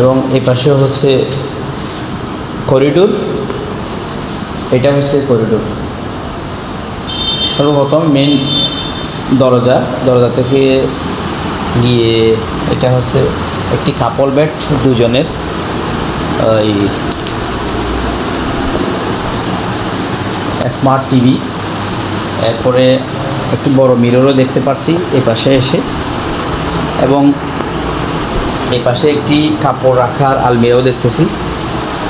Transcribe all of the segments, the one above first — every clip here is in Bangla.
এবং এই পাশেও হচ্ছে করিডোর। এটা হচ্ছে করিডোর। সর্বপ্রথম মেন দরজা থেকে গিয়ে এটা হচ্ছে একটি কাপল বেড দুজনের। এই স্মার্ট টিভি, এরপরে একটু বড় মিররও দেখতে পাচ্ছি এই পাশে এসে, এবং এই পাশে একটি কাপড় রাখার আলমিরাও দেখতেছি,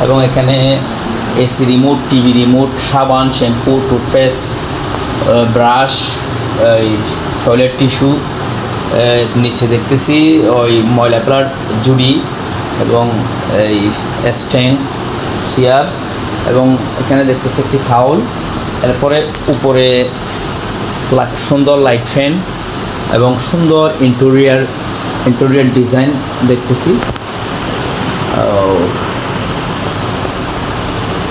এবং এখানে এসি রিমোট, টিভি রিমোট, সাবান, শ্যাম্পু, টুথপেস্ট, ব্রাশ, এই টয়লেট টিস্যু, নিচে দেখতেছি ওই ময়লা ফেলার ঝুড়ি এবং এই স্ট্যান্ড, চেয়ার, এবং এখানে দেখতেছি একটি থাউল। এরপরে উপরে সুন্দর লাইট ফ্যান এবং সুন্দর ইন্টেরিয়র ডিজাইন দেখতেছি।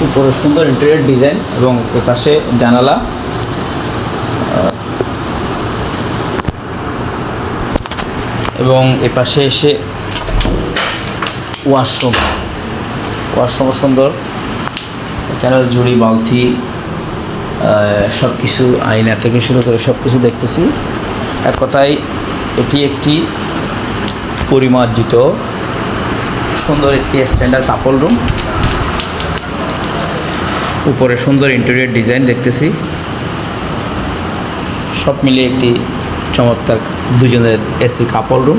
উপরে সুন্দর ইন্টেরিয়র ডিজাইন এবং এপাশে জানালা, এবং এপাশে এসে ওয়াশরুম সুন্দর। এখানে ঝুড়ি, বালতি, সব কিছু, আয়না থেকে শুরু করে সব কিছু দেখতেছি। এক কথায় এটি একটি পরিমার্জিত সুন্দর একটি স্ট্যান্ডার্ড কাপল রুম। উপরে সুন্দর ইন্টেরিয়র ডিজাইন দেখতেছি। সব মিলিয়ে একটি চমৎকার দুজনের এসি কাপল রুম।